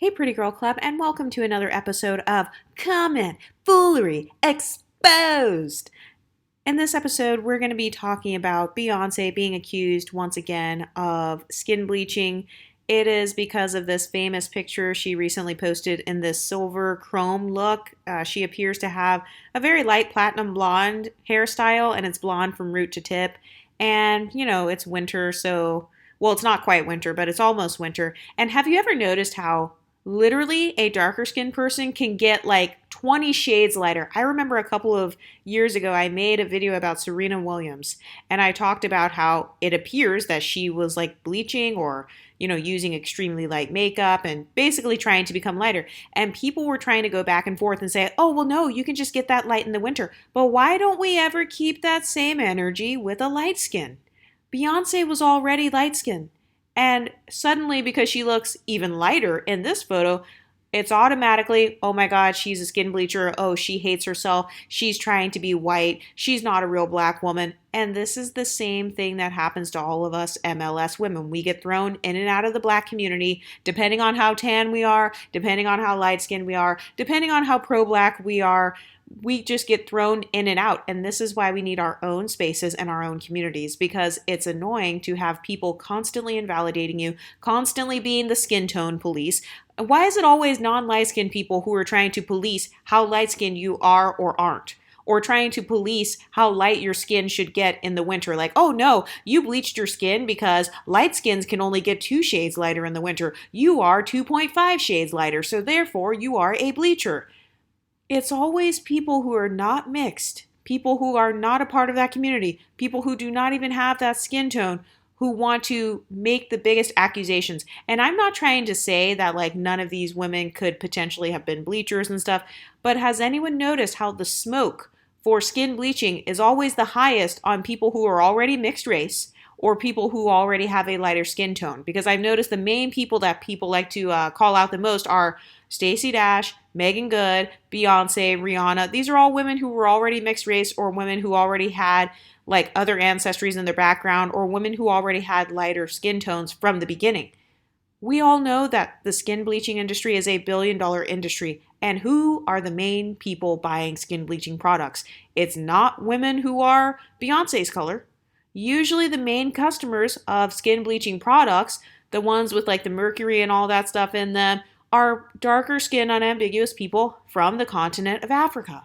Hey, Pretty Girl Club, and welcome to another episode of Comment Foolery Exposed. In this episode, we're going to be talking about Beyonce being accused once again of skin bleaching. It is because of this famous picture she recently posted in this silver chrome look. She appears to have a very light platinum blonde hairstyle, and it's blonde from root to tip. And, it's winter, so, well, it's not quite winter, but it's almost winter. And have you ever noticed how literally a darker skinned person can get like 20 shades lighter? I remember a couple of years ago I made a video about Serena Williams, and I talked about how it appears that she was like bleaching or using extremely light makeup and basically trying to become lighter. And people were trying to go back and forth and say, oh, well, no, you can just get that light in the winter. But why don't we ever keep that same energy with a light skin? Beyonce was already light skinned. And suddenly, because she looks even lighter in this photo, it's automatically, oh my God, she's a skin bleacher. Oh, she hates herself. She's trying to be white. She's not a real black woman. And this is the same thing that happens to all of us MLS women. We get thrown in and out of the black community, depending on how tan we are, depending on how light skinned we are, depending on how pro-black we are. We just get thrown in and out. And this is why we need our own spaces and our own communities, because it's annoying to have people constantly invalidating you, constantly being the skin tone police. Why is it always non-light skinned people who are trying to police how light skinned you are or aren't? Or trying to police how light your skin should get in the winter. Like, oh no, you bleached your skin because light skins can only get 2 shades lighter in the winter. You are 2.5 shades lighter, so therefore you are a bleacher. It's always people who are not mixed, people who are not a part of that community, people who do not even have that skin tone, who want to make the biggest accusations. And I'm not trying to say that like none of these women could potentially have been bleachers and stuff, but has anyone noticed how the smoke for skin bleaching is always the highest on people who are already mixed race or people who already have a lighter skin tone? Because I've noticed the main people that people like to call out the most are Stacey Dash, Megan Good, Beyonce, Rihanna. These are all women who were already mixed race or women who already had like other ancestries in their background or women who already had lighter skin tones from the beginning. We all know that the skin bleaching industry is a $1 billion industry. And who are the main people buying skin bleaching products? It's not women who are Beyonce's color. Usually the main customers of skin bleaching products, the ones with like the mercury and all that stuff in them, are darker skin, unambiguous people from the continent of Africa.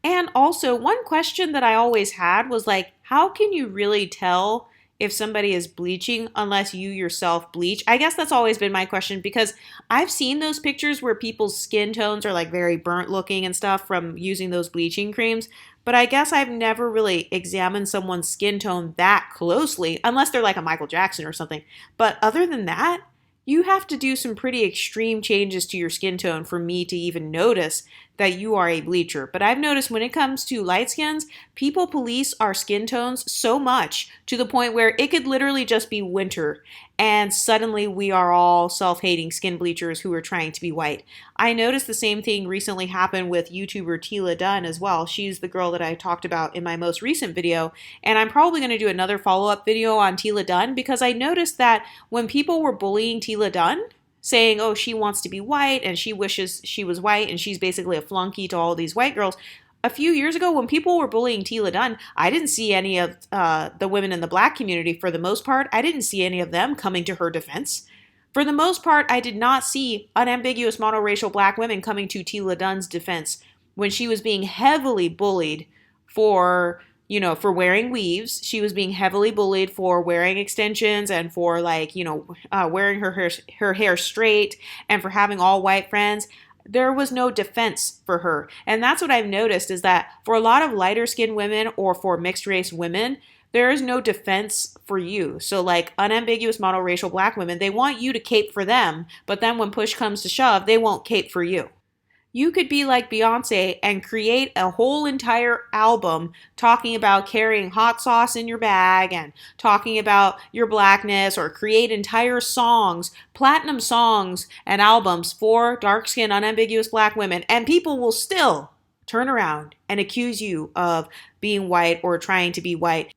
And also, one question that I always had was like, how can you really tell if somebody is bleaching unless you yourself bleach? I guess that's always been my question, because I've seen those pictures where people's skin tones are like very burnt looking and stuff from using those bleaching creams. But I guess I've never really examined someone's skin tone that closely, unless they're like a Michael Jackson or something. But other than that, you have to do some pretty extreme changes to your skin tone for me to even notice that you are a bleacher. But I've noticed when it comes to light skins, people police our skin tones so much to the point where it could literally just be winter and suddenly we are all self-hating skin bleachers who are trying to be white. I noticed the same thing recently happened with YouTuber Tila Dunn as well. She's the girl that I talked about in my most recent video, and I'm probably going to do another follow-up video on Tila Dunn because I noticed that when people were bullying Tila Dunn, saying, oh, she wants to be white and she wishes she was white and she's basically a flunky to all these white girls. A few years ago, when people were bullying Tila Dunn, I didn't see any of the women in the black community, for the most part. I didn't see any of them coming to her defense. For the most part, I did not see unambiguous monoracial black women coming to Tila Dunn's defense when she was being heavily bullied for wearing weaves. She was being heavily bullied for wearing extensions and for wearing her hair straight and for having all white friends. There was no defense for her. And that's what I've noticed, is that for a lot of lighter skinned women or for mixed race women, there is no defense for you. So like unambiguous monoracial black women, they want you to cape for them, but then when push comes to shove, they won't cape for you. You could be like Beyonce and create a whole entire album talking about carrying hot sauce in your bag and talking about your blackness, or create entire songs, platinum songs and albums for dark-skinned, unambiguous black women, and people will still turn around and accuse you of being white or trying to be white.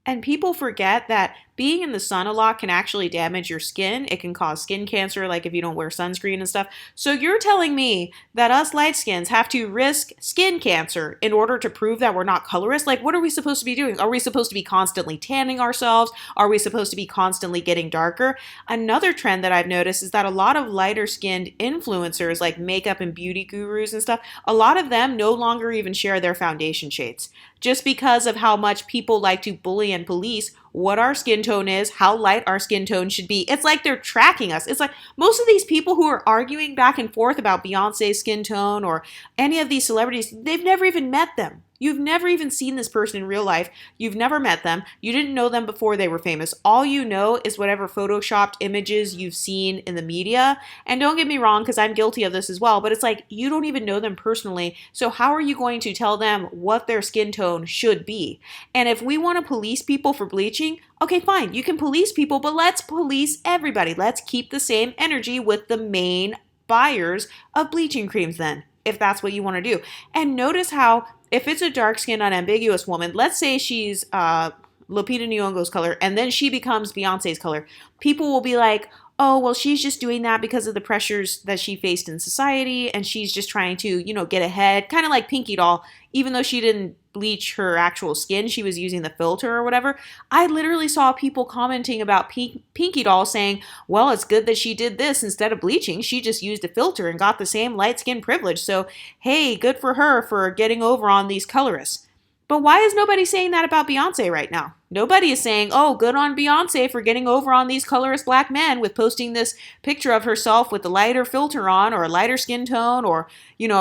And people forget that being in the sun a lot can actually damage your skin. It can cause skin cancer, like if you don't wear sunscreen and stuff. So you're telling me that us light skins have to risk skin cancer in order to prove that we're not colorist? Like, what are we supposed to be doing? Are we supposed to be constantly tanning ourselves? Are we supposed to be constantly getting darker? Another trend that I've noticed is that a lot of lighter skinned influencers, like makeup and beauty gurus and stuff, a lot of them no longer even share their foundation shades, just because of how much people like to bully and police what our skin tone is, how light our skin tone should be. It's like they're tracking us. It's like most of these people who are arguing back and forth about Beyonce's skin tone or any of these celebrities, they've never even met them. You've never even seen this person in real life. You've never met them. You didn't know them before they were famous. All you know is whatever photoshopped images you've seen in the media. And don't get me wrong, because I'm guilty of this as well, but it's like you don't even know them personally. So how are you going to tell them what their skin tone should be? And if we want to police people for bleaching, okay, fine, you can police people, but let's police everybody. Let's keep the same energy with the main buyers of bleaching creams then, if that's what you want to do. And notice how if it's a dark-skinned, unambiguous woman, let's say she's Lupita Nyong'o's color, and then she becomes Beyonce's color, people will be like, oh, well, she's just doing that because of the pressures that she faced in society, and she's just trying to, get ahead, kind of like Pinky Doll. Even though she didn't bleach her actual skin, she was using the filter or whatever. I literally saw people commenting about Pinky Doll saying, well, it's good that she did this instead of bleaching. She just used a filter and got the same light skin privilege. So, hey, good for her for getting over on these colorists. But why is nobody saying that about Beyonce right now? Nobody is saying, oh, good on Beyonce for getting over on these colorist black men with posting this picture of herself with the lighter filter on or a lighter skin tone or,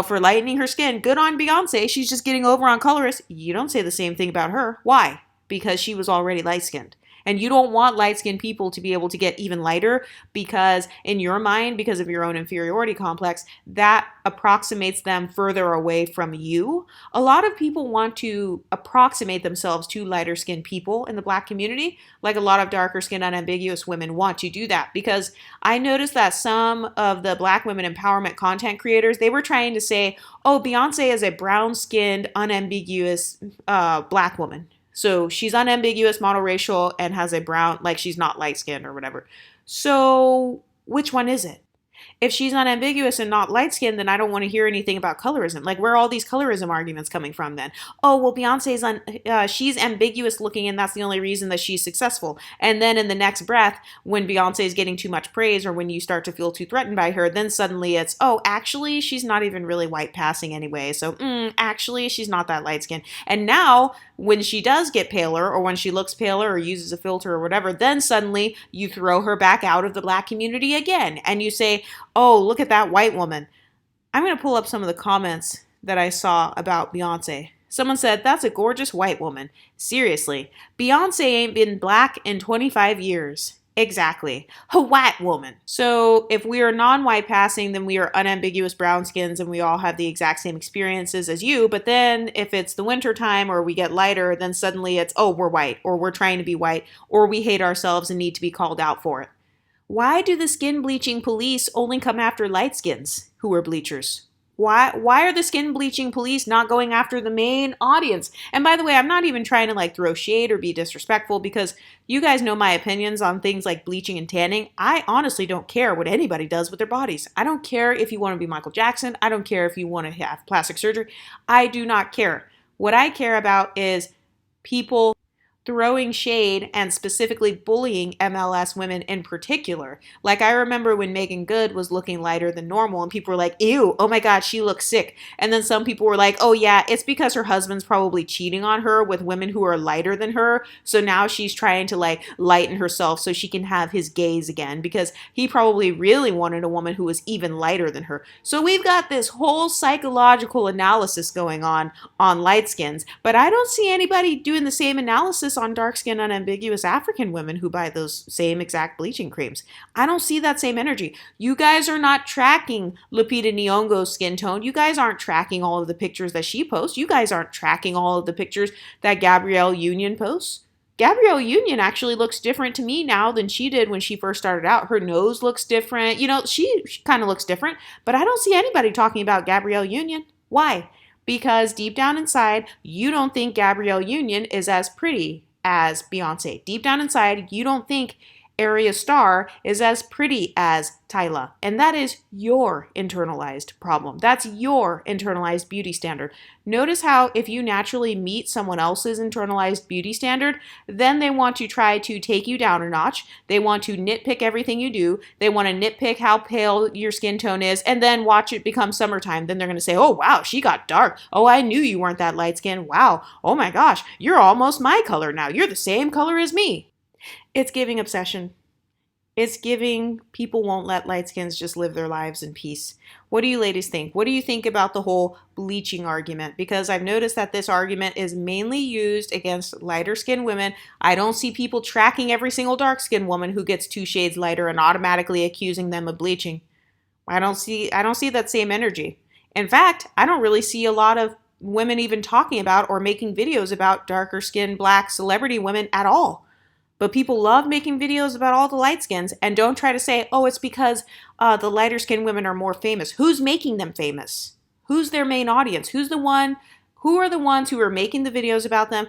for lightening her skin. Good on Beyonce. She's just getting over on colorists. You don't say the same thing about her. Why? Because she was already light-skinned. And you don't want light-skinned people to be able to get even lighter because in your mind, because of your own inferiority complex, that approximates them further away from you. A lot of people want to approximate themselves to lighter-skinned people in the black community, like a lot of darker-skinned, unambiguous women want to do that. Because I noticed that some of the black women empowerment content creators, they were trying to say, oh, Beyonce is a brown-skinned, unambiguous black woman. So she's unambiguous, monoracial, and has a brown, like she's not light-skinned or whatever. So which one is it? If she's unambiguous and not light-skinned, then I don't want to hear anything about colorism. Like, where are all these colorism arguments coming from then? Oh, well, Beyonce's she's ambiguous looking and that's the only reason that she's successful. And then in the next breath, when Beyonce's getting too much praise or when you start to feel too threatened by her, then suddenly it's, oh, actually, she's not even really white passing anyway. So, actually, she's not that light-skinned. And now, when she does get paler or when she looks paler or uses a filter or whatever, then suddenly you throw her back out of the black community again. And you say, oh, look at that white woman. I'm going to pull up some of the comments that I saw about Beyonce. Someone said, that's a gorgeous white woman. Seriously, Beyonce ain't been black in 25 years. Exactly. A white woman. So if we are non-white passing, then we are unambiguous brown skins and we all have the exact same experiences as you. But then if it's the winter time or we get lighter, then suddenly it's, oh, we're white or we're trying to be white or we hate ourselves and need to be called out for it. Why do the skin bleaching police only come after light skins who are bleachers? Why are the skin bleaching police not going after the main audience? And by the way, I'm not even trying to throw shade or be disrespectful because you guys know my opinions on things like bleaching and tanning. I honestly don't care what anybody does with their bodies. I don't care if you want to be Michael Jackson. I don't care if you want to have plastic surgery. I do not care. What I care about is people throwing shade and specifically bullying MLS women in particular. Like I remember when Megan Good was looking lighter than normal and people were like, ew, oh my God, she looks sick. And then some people were like, oh yeah, it's because her husband's probably cheating on her with women who are lighter than her. So now she's trying to lighten herself so she can have his gaze again because he probably really wanted a woman who was even lighter than her. So we've got this whole psychological analysis going on light skins, but I don't see anybody doing the same analysis on dark-skinned, unambiguous African women who buy those same exact bleaching creams. I don't see that same energy. You guys are not tracking Lupita Nyong'o's skin tone. You guys aren't tracking all of the pictures that she posts. You guys aren't tracking all of the pictures that Gabrielle Union posts. Gabrielle Union actually looks different to me now than she did when she first started out. Her nose looks different. She kind of looks different, but I don't see anybody talking about Gabrielle Union. Why? Because deep down inside, you don't think Gabrielle Union is as pretty as Beyonce. Deep down inside, you don't think Arya Starr is as pretty as Tyla. And that is your internalized problem. That's your internalized beauty standard. Notice how if you naturally meet someone else's internalized beauty standard, then they want to try to take you down a notch. They want to nitpick everything you do. They want to nitpick how pale your skin tone is and then watch it become summertime. Then they're going to say, oh, wow, she got dark. Oh, I knew you weren't that light skin. Wow. Oh my gosh, you're almost my color now. You're the same color as me. It's giving obsession. It's giving people won't let light skins just live their lives in peace. What do you ladies think? What do you think about the whole bleaching argument? Because I've noticed that this argument is mainly used against lighter skinned women. I don't see people tracking every single dark skinned woman who gets 2 shades lighter and automatically accusing them of bleaching. I don't see that same energy. In fact, I don't really see a lot of women even talking about or making videos about darker skinned black celebrity women at all. But people love making videos about all the light skins and don't try to say, oh, it's because the lighter skinned women are more famous. Who's making them famous? Who's their main audience? Who are the ones who are making the videos about them,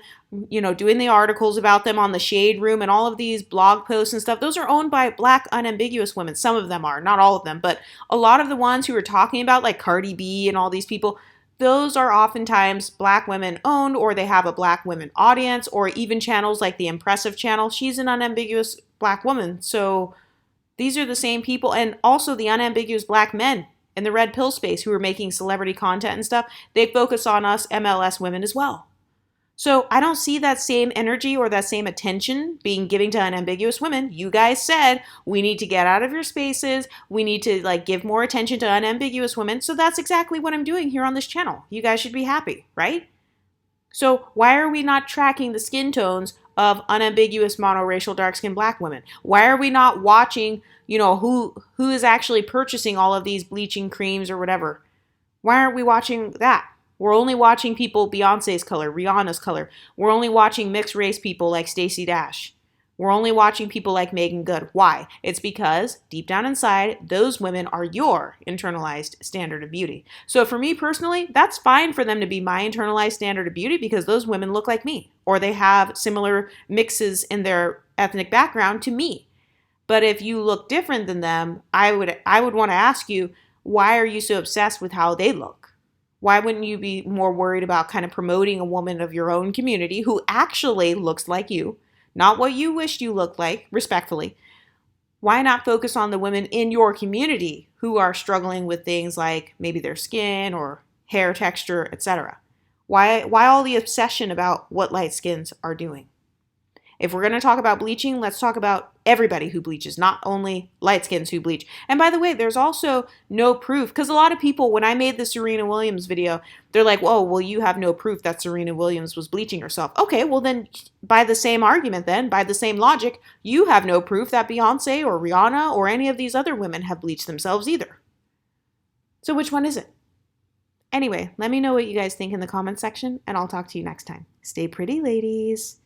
doing the articles about them on the Shade Room and all of these blog posts and stuff? Those are owned by black unambiguous women. Some of them are, not all of them, but a lot of the ones who are talking about like Cardi B and all these people, those are oftentimes black women owned, or they have a black women audience, or even channels like the Impressive channel. She's an unambiguous black woman. So these are the same people. And also the unambiguous black men in the red pill space who are making celebrity content and stuff. They focus on us MLS women as well. So I don't see that same energy or that same attention being given to unambiguous women. You guys said we need to get out of your spaces. We need to give more attention to unambiguous women. So that's exactly what I'm doing here on this channel. You guys should be happy, right? So why are we not tracking the skin tones of unambiguous monoracial dark-skinned black women? Why are we not watching, who is actually purchasing all of these bleaching creams or whatever? Why aren't we watching that? We're only watching people Beyonce's color, Rihanna's color. We're only watching mixed race people like Stacey Dash. We're only watching people like Megan Good. Why? It's because deep down inside, those women are your internalized standard of beauty. So for me personally, that's fine for them to be my internalized standard of beauty because those women look like me or they have similar mixes in their ethnic background to me. But if you look different than them, I would want to ask you, why are you so obsessed with how they look? Why wouldn't you be more worried about kind of promoting a woman of your own community who actually looks like you, not what you wished you looked like, respectfully? Why not focus on the women in your community who are struggling with things like maybe their skin or hair texture, etc.? Why all the obsession about what light skins are doing? If we're going to talk about bleaching, let's talk about everybody who bleaches, not only light skins who bleach. And by the way, there's also no proof, because a lot of people, when I made the Serena Williams video, they're like, whoa, well, you have no proof that Serena Williams was bleaching herself. Okay, well then, by the same argument then, by the same logic, you have no proof that Beyonce or Rihanna or any of these other women have bleached themselves either. So which one is it? Anyway, let me know what you guys think in the comments section, and I'll talk to you next time. Stay pretty, ladies.